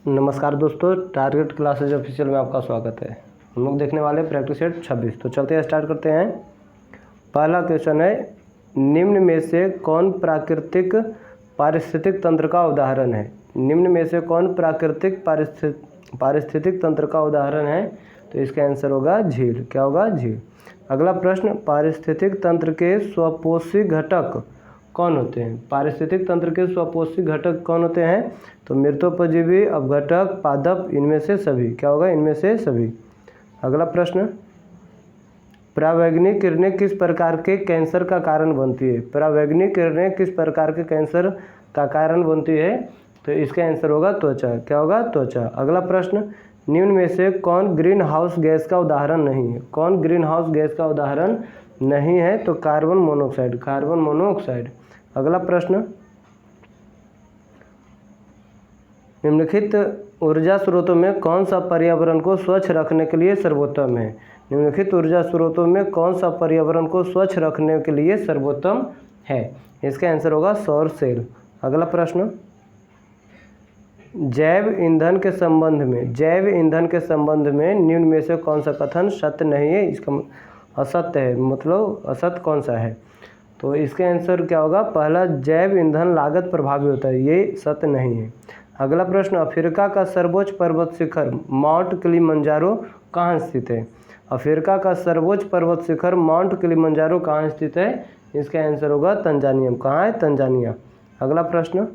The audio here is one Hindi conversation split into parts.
नमस्कार दोस्तों, टारगेट क्लासेज ऑफिशियल में आपका स्वागत है। हम लोग देखने वाले प्रैक्टिस सेट 26। तो चलते हैं, स्टार्ट करते हैं। पहला क्वेश्चन है, निम्न में से कौन प्राकृतिक पारिस्थितिक तंत्र का उदाहरण है? निम्न में से कौन प्राकृतिक पारिस्थितिक तंत्र का उदाहरण है? तो इसका आंसर होगा झील। क्या होगा? झील। अगला प्रश्न, पारिस्थितिक तंत्र के स्वपोषी घटक कौन होते हैं? पारिस्थितिक तंत्र के स्वपोषी घटक कौन होते हैं? तो मृतोपजीवी, अपघटक, पादप, इनमें से सभी। क्या होगा? इनमें से सभी। अगला प्रश्न, परावैंगनिक किरणें किस प्रकार के कैंसर का कारण बनती है? परावैंगनिक किरणें किस प्रकार के कैंसर का कारण बनती है? तो इसका आंसर होगा त्वचा। क्या होगा? त्वचा। अगला प्रश्न, निम्न में से कौन ग्रीन हाउस गैस का उदाहरण नहीं है? कौन ग्रीन हाउस गैस का उदाहरण नहीं है? तो कार्बन मोनोऑक्साइड। Carbon monoxide. अगला प्रश्न, निम्नलिखित ऊर्जा स्रोतों में कौन सा पर्यावरण को स्वच्छ रखने के लिए सर्वोत्तम है? निम्नलिखित ऊर्जा स्रोतों में कौन सा पर्यावरण को स्वच्छ रखने के लिए सर्वोत्तम है? इसका आंसर होगा सौर सेल। अगला प्रश्न, जैव ईंधन के संबंध में निम्न में से कौन सा कथन सत्य नहीं है? इसका असत्य है, मतलब असत्य कौन सा है? तो इसका आंसर क्या होगा? पहला, जैव ईंधन लागत प्रभावी होता है, ये सत्य नहीं है। अगला प्रश्न, अफ्रीका का सर्वोच्च पर्वत शिखर माउंट किलिमंजारो कहाँ स्थित है? अफ्रीका का सर्वोच्च पर्वत शिखर माउंट किलिमंजारो कहाँ स्थित है? इसका आंसर होगा तंजानिया। कहाँ है? तंजानिया। अगला प्रश्न,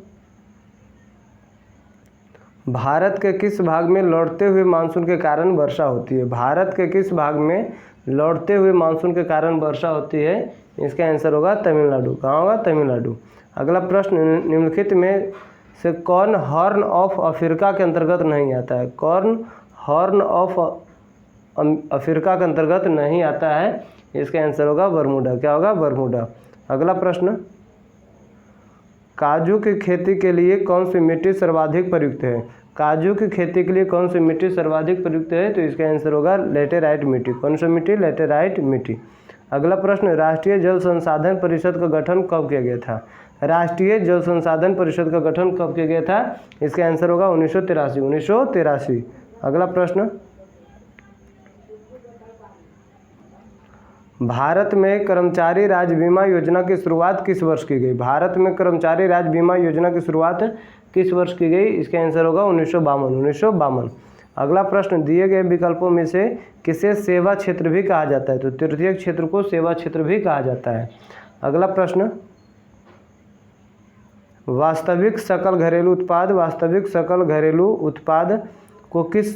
भारत के किस भाग में लौटते हुए मानसून के कारण वर्षा होती है? भारत के किस भाग में लौटते हुए मानसून के कारण वर्षा होती है? इसका आंसर होगा तमिलनाडु। कहाँ होगा? तमिलनाडु। अगला प्रश्न, निम्नलिखित में से कौन हॉर्न ऑफ अफ्रीका के अंतर्गत नहीं आता है? कौन हॉर्न ऑफ अफ्रीका के अंतर्गत नहीं आता है? इसका आंसर होगा बरमूडा। क्या होगा? बरमूडा। अगला प्रश्न, काजू की खेती के लिए कौन सी मिट्टी सर्वाधिक प्रयुक्त है? काजू की खेती के लिए कौन सी मिट्टी सर्वाधिक प्रयुक्त है? तो इसका आंसर होगा लेटेराइट मिट्टी। कौन सी मिट्टी? लेटेराइट मिट्टी। अगला प्रश्न, राष्ट्रीय जल संसाधन परिषद का गठन कब किया गया था? राष्ट्रीय जल संसाधन परिषद का गठन कब किया गया था? इसका आंसर होगा 1983। 1983। अगला प्रश्न, भारत में कर्मचारी राज्य बीमा योजना की शुरुआत किस वर्ष की गई? भारत में कर्मचारी राज्य बीमा योजना की शुरुआत किस वर्ष की गई? इसका आंसर होगा 1952। 1952। अगला प्रश्न, दिए गए विकल्पों में से किसे सेवा क्षेत्र भी कहा जाता है? तो तृतीय क्षेत्र को सेवा क्षेत्र भी कहा जाता है। अगला प्रश्न, वास्तविक सकल घरेलू उत्पाद को किस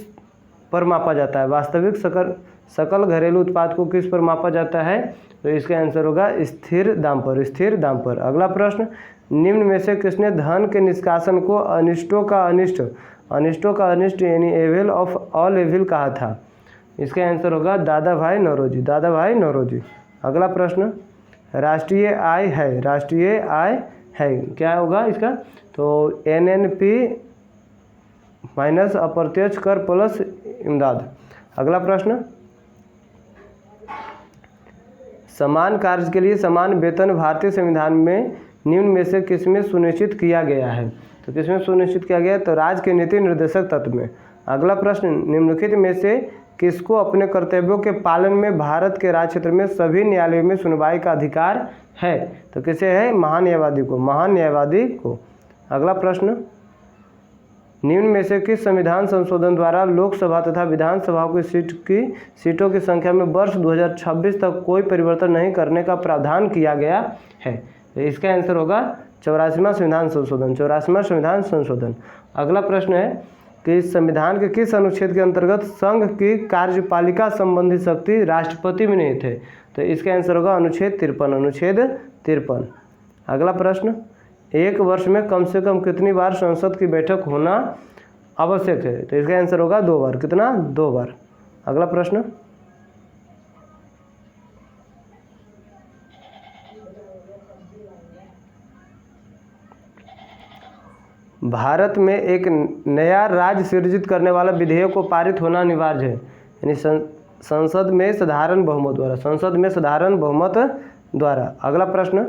पर मापा जाता है? वास्तविक सकल घरेलू उत्पाद को किस पर मापा जाता है? तो इसका आंसर होगा स्थिर दाम पर। स्थिर दाम पर। अगला प्रश्न, निम्न में से किसने धन के निष्कासन को अनिष्टों का अनिष्ट यानी एविल ऑफ ऑल एविल कहा था? इसका आंसर होगा दादा भाई नौरोजी। दादा भाई नौरोजी। अगला प्रश्न, राष्ट्रीय आय है क्या होगा इसका? तो NNP माइनस अप्रत्यक्ष कर प्लस इमदाद। अगला प्रश्न, समान कार्य के लिए समान वेतन भारतीय संविधान में निम्न में से किसमें सुनिश्चित किया गया है? तो किसमें सुनिश्चित किया गया है? तो राज्य के नीति निर्देशक तत्व में। अगला प्रश्न, निम्नलिखित में से किसको अपने कर्तव्यों के पालन में भारत के राज्य क्षेत्र में सभी न्यायालयों में सुनवाई का अधिकार है? तो किसे है? महान्यायवादी को। महान्यायवादी को। अगला प्रश्न, निम्न में से किस संविधान संशोधन द्वारा लोकसभा तथा विधानसभा की सीटों की संख्या में वर्ष 2026 तक कोई परिवर्तन नहीं करने का प्रावधान किया गया है? तो इसका आंसर होगा 84वां संविधान संशोधन। 84वां संविधान संशोधन। अगला प्रश्न है कि संविधान के किस अनुच्छेद के अंतर्गत संघ की कार्यपालिका संबंधी शक्ति राष्ट्रपति में नहीं थे? तो इसका आंसर होगा अनुच्छेद 53। अनुच्छेद 53। अगला प्रश्न, एक वर्ष में कम से कम कितनी बार संसद की बैठक होना आवश्यक है? तो इसका आंसर होगा 2 बार। कितना? 2 बार। अगला प्रश्न, भारत में एक नया राज्य सृजित करने वाला विधेयक को पारित होना अनिवार्य है, यानी संसद में साधारण बहुमत द्वारा। संसद में साधारण बहुमत द्वारा। अगला प्रश्न,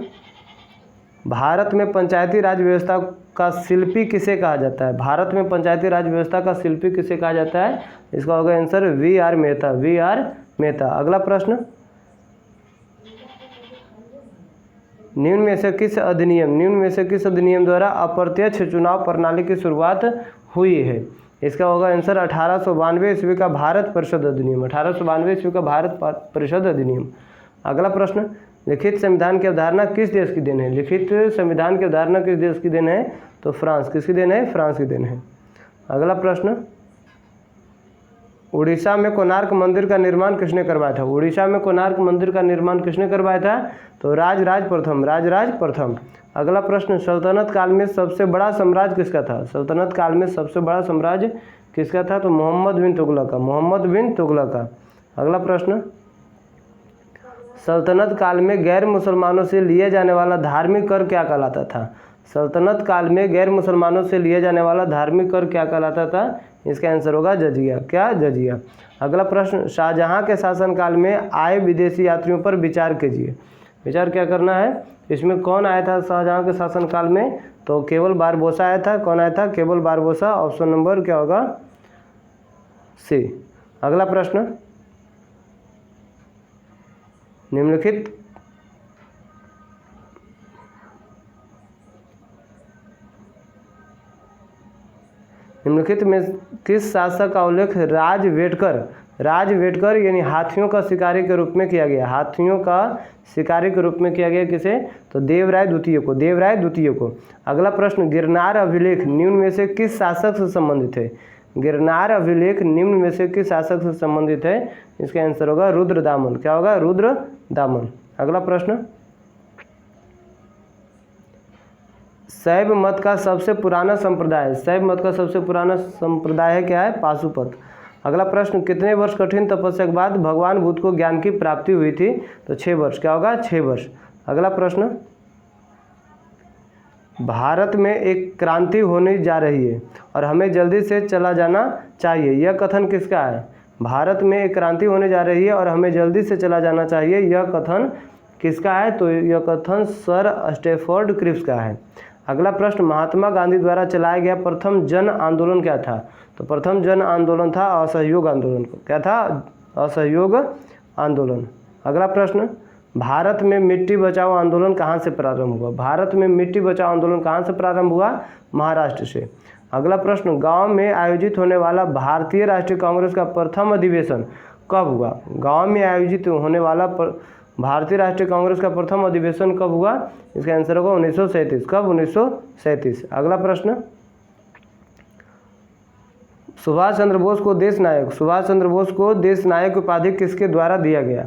भारत में पंचायती राज व्यवस्था का शिल्पी किसे कहा जाता है? भारत में पंचायती राज व्यवस्था का शिल्पी किसे कहा जाता है? इसका होगा answer VR. Mehta, VR. Mehta. अगला प्रश्न, निम्न में से किस अधिनियम द्वारा अप्रत्यक्ष चुनाव प्रणाली की शुरुआत हुई है? इसका होगा आंसर 1892 ईस्वी का भारत परिषद अधिनियम, 1892 ईस्वी का भारत परिषद अधिनियम। अगला प्रश्न, लिखित संविधान की अवधारणा किस देश की देन है? लिखित संविधान की अवधारणा किस देश की देन है? तो फ्रांस। किसकी देन है? फ्रांस की देन है। अगला प्रश्न, उड़ीसा में कोणार्क मंदिर का निर्माण किसने करवाया था? उड़ीसा में कोणार्क मंदिर का निर्माण किसने करवाया था? तो राजराज प्रथम। अगला प्रश्न, सल्तनत काल में सबसे बड़ा साम्राज्य किसका था? सल्तनत काल में सबसे बड़ा साम्राज्य किसका था? तो मोहम्मद बिन तुगलक का। अगला प्रश्न, सल्तनत काल में गैर मुसलमानों से लिए जाने वाला धार्मिक कर क्या कहलाता था? सल्तनत काल में गैर मुसलमानों से लिए जाने वाला धार्मिक कर क्या कहलाता था? इसका आंसर होगा जजिया। क्या? जजिया। अगला प्रश्न, शाहजहां के शासनकाल में आए विदेशी यात्रियों पर विचार कीजिए। विचार क्या करना है? इसमें कौन आया था शाहजहां के शासनकाल में? तो केवल बारबोसा आया था। कौन आया था? केवल बारबोसा। ऑप्शन नंबर क्या होगा? सी। अगला प्रश्न, निम्नलिखित में किस शासक का उल्लेख राजवेटकर यानी हाथियों का शिकारी के रूप में किया गया? हाथियों का शिकारी के रूप में किया गया किसे? तो देवराय द्वितीय को। अगला प्रश्न, गिरनार अभिलेख निम्न में से किस शासक से संबंधित है? गिरनार अभिलेख निम्न में से किस शासक से संबंधित है? इसका आंसर होगा रुद्रदामन। क्या होगा? रुद्रदामन। अगला प्रश्न, शैव मत का सबसे पुराना संप्रदाय है क्या है? पाशुपत। अगला प्रश्न, कितने वर्ष कठिन तपस्या के बाद भगवान बुद्ध को ज्ञान की प्राप्ति हुई थी? तो 6 वर्ष। क्या होगा? 6 वर्ष। अगला प्रश्न, भारत में एक क्रांति होने जा रही है और हमें जल्दी से चला जाना चाहिए, यह कथन किसका है? भारत में एक क्रांति होने जा रही है और हमें जल्दी से चला जाना चाहिए, यह कथन किसका है? तो यह कथन सर स्टैफोर्ड क्रिप्स का है। अगला प्रश्न, महात्मा गांधी द्वारा चलाया गया प्रथम जन आंदोलन क्या था? तो प्रथम जन आंदोलन था असहयोग आंदोलन। क्या था? असहयोग आंदोलन। अगला प्रश्न, भारत में मिट्टी बचाओ आंदोलन कहाँ से प्रारंभ हुआ? भारत में मिट्टी बचाओ आंदोलन कहाँ से प्रारंभ हुआ? महाराष्ट्र से। अगला प्रश्न, गांव में आयोजित होने वाला भारतीय राष्ट्रीय कांग्रेस का प्रथम अधिवेशन कब हुआ? गांव में आयोजित होने वाला भारतीय राष्ट्रीय कांग्रेस का प्रथम अधिवेशन कब हुआ? इसका आंसर होगा 1937। कब? 1937। अगला प्रश्न, सुभाष चंद्र बोस को देश नायक उपाधि किसके द्वारा दिया गया?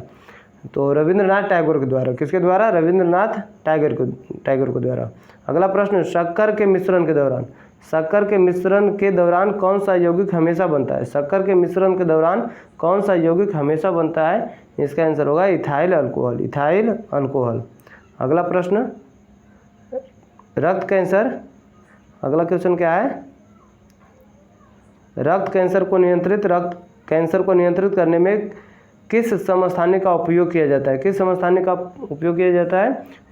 तो रविंद्रनाथ टैगोर के द्वारा। किसके द्वारा? रविंद्रनाथ टैगोर के द्वारा। अगला प्रश्न, शक्कर के मिश्रण के दौरान कौन सा यौगिक हमेशा बनता है? शक्कर के मिश्रण के दौरान कौन सा यौगिक हमेशा बनता है? इसका आंसर होगा इथाइल अल्कोहल। अगला प्रश्न, रक्त कैंसर। अगला क्वेश्चन क्या है? रक्त कैंसर को नियंत्रित करने में किस समस्थानिक का उपयोग किया जाता है?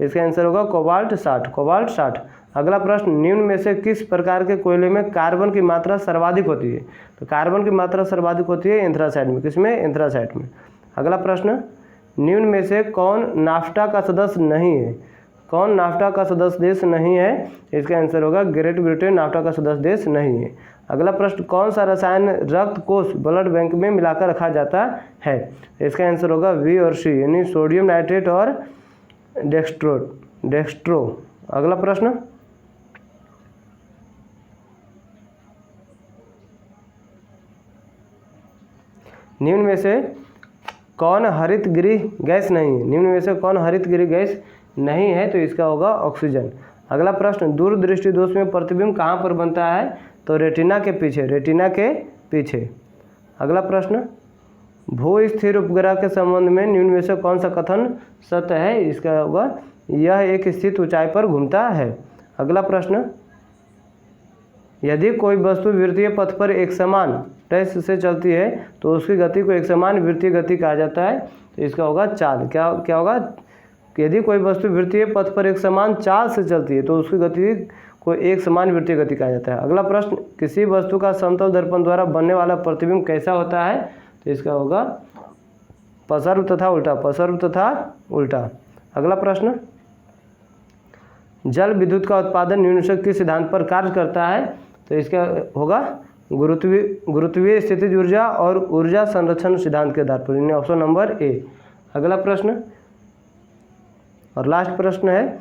इसका आंसर होगा कोबाल्ट 60। अगला प्रश्न, निम्न में से किस प्रकार के कोयले में कार्बन की मात्रा सर्वाधिक होती है? तो कार्बन की मात्रा सर्वाधिक होती है एंथ्रासाइट में। किसमें? एंथ्रासाइट में। अगला प्रश्न, निम्न में से कौन नाफ्टा का सदस्य देश नहीं है? इसका आंसर होगा ग्रेट ब्रिटेन नाफ्टा का सदस्य देश नहीं है। अगला प्रश्न, कौन सा रसायन रक्त कोष ब्लड बैंक में मिलाकर रखा जाता है? इसका आंसर होगा वी और सी यानी सोडियम नाइट्रेट और डेक्स्ट्रो। अगला प्रश्न, निम्न में से कौन हरितगृह गैस नहीं है? तो इसका होगा ऑक्सीजन। अगला प्रश्न, दूरदृष्टि दोष में प्रतिबिंब कहाँ पर बनता है? तो रेटिना के पीछे। अगला प्रश्न, भू स्थिर उपग्रह के संबंध में निम्न में से कौन सा कथन सत्य है? इसका होगा यह एक स्थित ऊंचाई पर घूमता है। अगला प्रश्न, यदि कोई वस्तु वृत्तीय पथ पर एक समान ट्रेस से चलती है तो उसकी गति को एक समान वृत्तीय गति कहा जाता है। तो इसका होगा चाल। क्या होगा? यदि कोई वस्तु वृत्तीय पथ पर एक समान चाल से चलती है तो उसकी गति को एक समान वृत्तीय गति कहा जाता है। अगला प्रश्न, किसी वस्तु का समतल दर्पण द्वारा बनने वाला प्रतिबिंब कैसा होता है? तो इसका होगा पसर्व तथा उल्टा, पसर्व तथा उल्टा। अगला प्रश्न, जल विद्युत का उत्पादन न्यून शक्ति सिद्धांत पर कार्य करता है? तो इसका होगा गुरुत्वीय स्थितिज ऊर्जा और ऊर्जा संरक्षण सिद्धांत के आधार पर, यानी ऑप्शन नंबर ए। अगला प्रश्न और लास्ट प्रश्न है,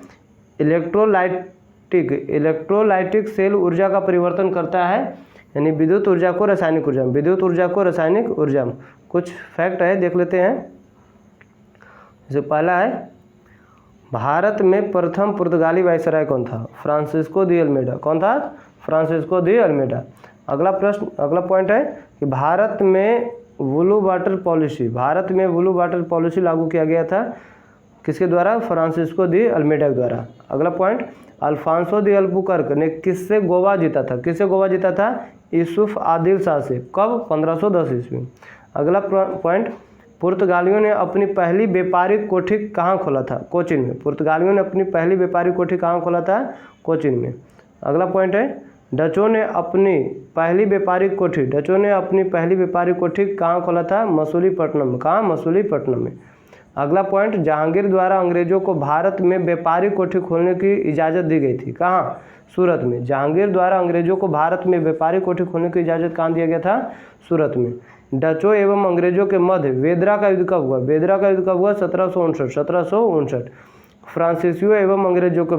इलेक्ट्रोलाइटिक सेल ऊर्जा का परिवर्तन करता है, यानी विद्युत ऊर्जा को रासायनिक ऊर्जा में, विद्युत ऊर्जा को रासायनिक ऊर्जा में। कुछ फैक्ट है, देख लेते हैं। जैसे पहला है, भारत में प्रथम पुर्तगाली वायसराय कौन था? Francisco de Almeida. कौन था? Francisco de Almeida. अगला प्रश्न, अगला पॉइंट है कि भारत में ब्लू वाटर पॉलिसी लागू किया गया था, किसके द्वारा? फ्रांसिस्को दी अल्मेडा के द्वारा। अगला पॉइंट, अल्फांसो दी अल्बुकर्क ने किससे गोवा जीता था? किससे गोवा जीता था? यूसुफ आदिल शाह से। कब? 1510 ईस्वी। अगला पॉइंट, पुर्तगालियों ने अपनी पहली व्यापारिक कोठी कहाँ खोला था? कोचिन में। पुर्तगालियों ने अपनी पहली व्यापारिक कोठी कहाँ खोला था? कोचिन में। अगला पॉइंट है, डचों ने अपनी पहली व्यापारिक कोठी कहाँ खोला था? मसूलीपट्टनम में। कहाँ? मसूलीपट्टनम में। अगला पॉइंट, जहांगीर द्वारा अंग्रेजों को भारत में व्यापारिक कोठी खोलने की इजाज़त दी गई थी। कहाँ? सूरत में। जहांगीर द्वारा अंग्रेजों को भारत में व्यापारिक कोठी खोलने की इजाज़त कहाँ दिया गया था? सूरत में। डचों एवं अंग्रेजों के मध्य वेदरा का युद्ध कब हुआ? वेदरा का युद्ध कब हुआ? 1759। फ्रांसीसियों एवं अंग्रेजों के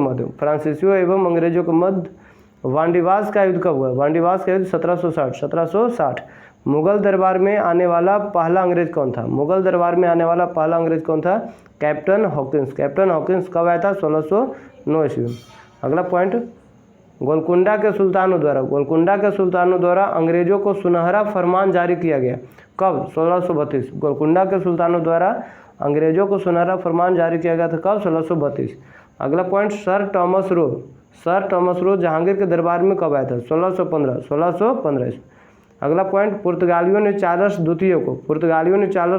मध्य वांडीवास का युद्ध कब हुआ? वांडीवास का युद्ध 1760। मुगल दरबार में आने वाला पहला अंग्रेज कौन था? मुगल दरबार में आने वाला पहला अंग्रेज कौन था? Captain Hawkins. कैप्टन हॉकिंस कब आया था? 1609 ईस्वी में। अगला पॉइंट, गोलकुंडा के सुल्तानों द्वारा अंग्रेजों को सुनहरा फरमान जारी किया गया। कब? 1632। गोलकुंडा के सुल्तानों द्वारा अंग्रेजों को सुनहरा फरमान जारी किया गया था। कब? 1632। अगला point, sir Thomas Roe Jahangir के दरबार में कब आया था? 1615। अगला पॉइंट, पुर्तगालियों ने चार्ल्स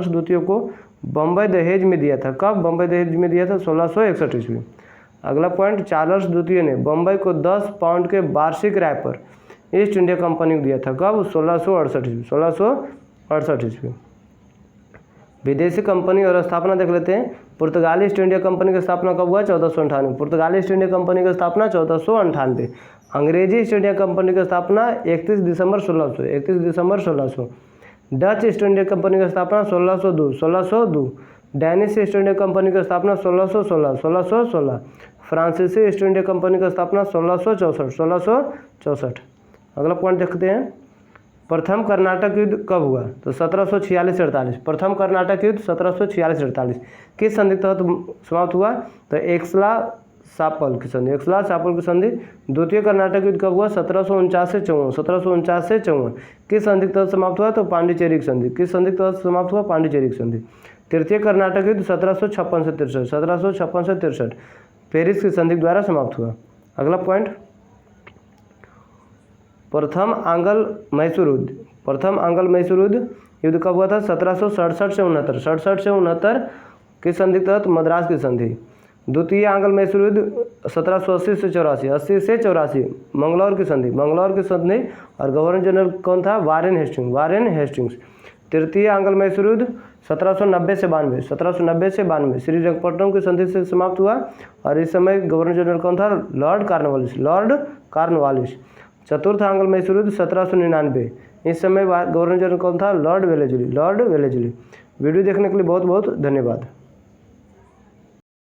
द्वितीय को बम्बई दहेज में दिया था। कब बम्बई दहेज में दिया था? 1661 ईस्वी। अगला पॉइंट, चार्ल्स द्वितीय ने बम्बई को 10 पाउंड के वार्षिक राय पर ईस्ट इंडिया कंपनी को दिया था। कब? 1668 ईस्वी। विदेशी कंपनी और स्थापना देख लेते हैं। पुर्तगाली ईस्ट इंडिया कंपनी की स्थापना कब हुआ? 1498। पुर्तगाली ईस्ट इंडिया कंपनी की स्थापना 1498। अंग्रेजी ईस्ट इंडिया कंपनी की स्थापना 31 दिसंबर 1600। डच ईस्ट इंडिया कंपनी की स्थापना 1602। डैनिश ईस्ट इंडिया कंपनी की स्थापना 1616। फ्रांसीसी ईस्ट इंडिया कंपनी की स्थापना 1664। अगला पॉइंट देखते हैं, प्रथम कर्नाटक युद्ध कब हुआ? तो 1746-48। प्रथम कर्नाटक युद्ध 1746-48 किस संधि के तहत समाप्त हुआ? तो एक्सला सापल की संधि। द्वितीय कर्नाटक युद्ध कब हुआ? 1749 से 54। किस संधि के तहत समाप्त हुआ? तो पांडिचेरी की संधि। किस संधि के तहत समाप्त हुआ? पांडिचेरी की संधि। तृतीय कर्नाटक युद्ध 1756 से 63 पेरिस की संधि द्वारा समाप्त हुआ। अगला पॉइंट, प्रथम आंग्ल मैसूर युद्ध कब हुआ था? 1767 से 69 किस संधि के तहत? मद्रास की संधि। द्वितीय आंग्ल मैसूर युद्ध 1780 से 84 मंगलौर की संधि और गवर्नर जनरल कौन था? Warren Hastings. तृतीय आंग्ल मैसूर युद्ध 1790 से 92 श्रीरंगपट्टनम की संधि से समाप्त हुआ और इस समय गवर्नर जनरल कौन था? Lord Cornwallis. चतुर्थ आंग्ल मैसूर युद्ध 1799, इस समय गवर्नर जनरल कौन था? Lord Wellesley. वीडियो देखने के लिए बहुत बहुत धन्यवाद।